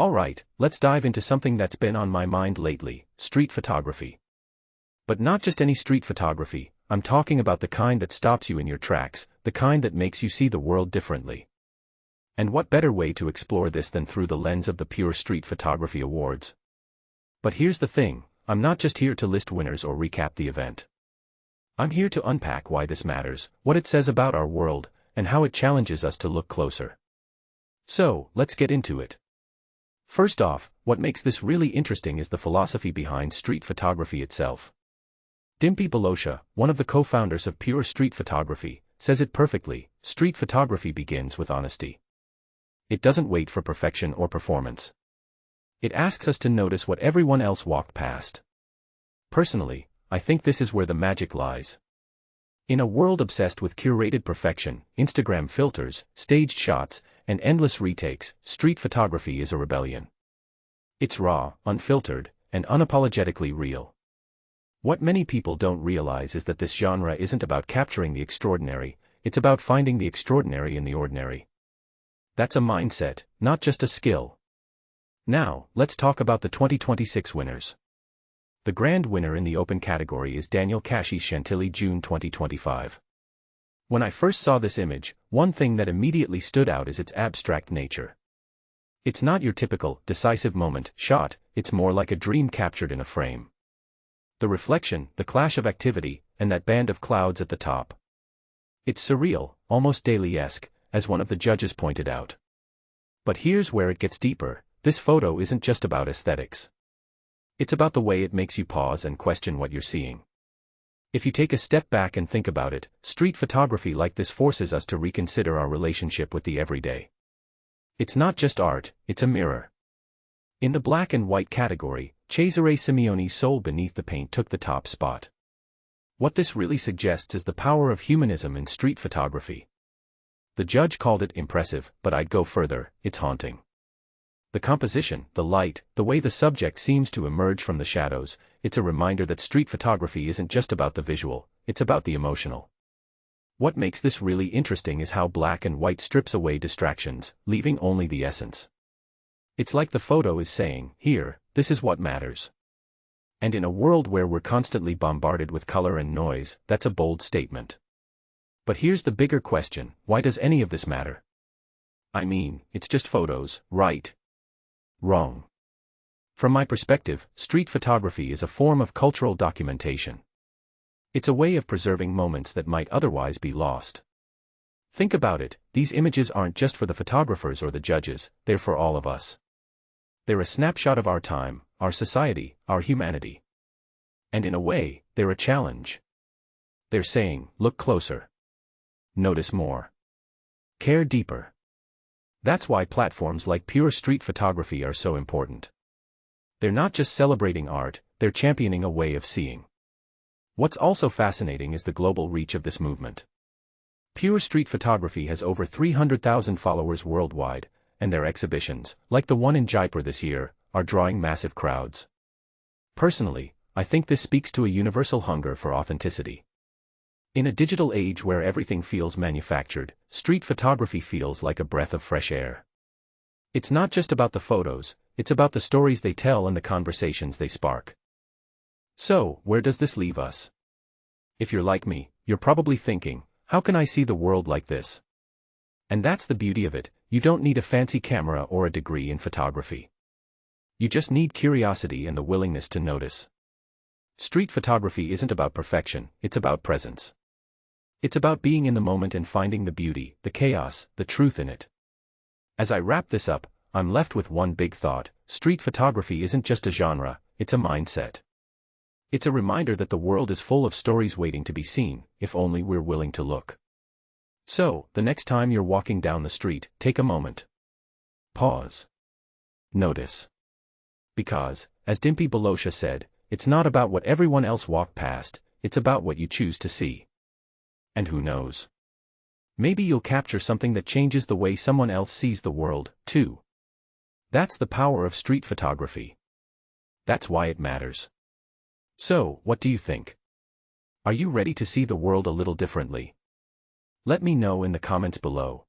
Alright, let's dive into something that's been on my mind lately, street photography. But not just any street photography, I'm talking about the kind that stops you in your tracks, the kind that makes you see the world differently. And what better way to explore this than through the lens of the Pure Street Photography Awards? But here's the thing, I'm not just here to list winners or recap the event. I'm here to unpack why this matters, what it says about our world, and how it challenges us to look closer. So, let's get into it. First off, what makes this really interesting is the philosophy behind street photography itself. Dimpy Balosha, one of the co-founders of Pure Street Photography, says it perfectly: street photography begins with honesty. It doesn't wait for perfection or performance. It asks us to notice what everyone else walked past. Personally, I think this is where the magic lies. In a world obsessed with curated perfection, Instagram filters, staged shots, and endless retakes, street photography is a rebellion. It's raw, unfiltered, and unapologetically real. What many people don't realize is that this genre isn't about capturing the extraordinary, it's about finding the extraordinary in the ordinary. That's a mindset, not just a skill. Now, let's talk about the 2026 winners. The grand winner in the open category is Daniel Kashi's Chantilly June 2025. When I first saw this image, one thing that immediately stood out is its abstract nature. It's not your typical, decisive moment shot, it's more like a dream captured in a frame. The reflection, the clash of activity, and that band of clouds at the top. It's surreal, almost Dalí-esque, as one of the judges pointed out. But here's where it gets deeper: this photo isn't just about aesthetics. It's about the way it makes you pause and question what you're seeing. If you take a step back and think about it, street photography like this forces us to reconsider our relationship with the everyday. It's not just art, it's a mirror. In the black and white category, Cesare Simioni's Soul Beneath the Paint took the top spot. What this really suggests is the power of humanism in street photography. The judge called it impressive, but I'd go further: it's haunting. The composition, the light, the way the subject seems to emerge from the shadows, it's a reminder that street photography isn't just about the visual, it's about the emotional. What makes this really interesting is how black and white strips away distractions, leaving only the essence. It's like the photo is saying, here, this is what matters. And in a world where we're constantly bombarded with color and noise, that's a bold statement. But here's the bigger question: why does any of this matter? I mean, it's just photos, right? Wrong. From my perspective, street photography is a form of cultural documentation. It's a way of preserving moments that might otherwise be lost. Think about it, these images aren't just for the photographers or the judges, they're for all of us. They're a snapshot of our time, our society, our humanity. And in a way, they're a challenge. They're saying, look closer. Notice more. Care deeper. That's why platforms like Pure Street Photography are so important. They're not just celebrating art, they're championing a way of seeing. What's also fascinating is the global reach of this movement. Pure Street Photography has over 300,000 followers worldwide, and their exhibitions, like the one in Jaipur this year, are drawing massive crowds. Personally, I think this speaks to a universal hunger for authenticity. In a digital age where everything feels manufactured, street photography feels like a breath of fresh air. It's not just about the photos, it's about the stories they tell and the conversations they spark. So, where does this leave us? If you're like me, you're probably thinking, how can I see the world like this? And that's the beauty of it, you don't need a fancy camera or a degree in photography. You just need curiosity and the willingness to notice. Street photography isn't about perfection, it's about presence. It's about being in the moment and finding the beauty, the chaos, the truth in it. As I wrap this up, I'm left with one big thought: street photography isn't just a genre, it's a mindset. It's a reminder that the world is full of stories waiting to be seen, if only we're willing to look. So, the next time you're walking down the street, take a moment. Pause. Notice. Because, as Dimpy Balosha said, it's not about what everyone else walked past, it's about what you choose to see. And who knows? Maybe you'll capture something that changes the way someone else sees the world, too. That's the power of street photography. That's why it matters. So, what do you think? Are you ready to see the world a little differently? Let me know in the comments below.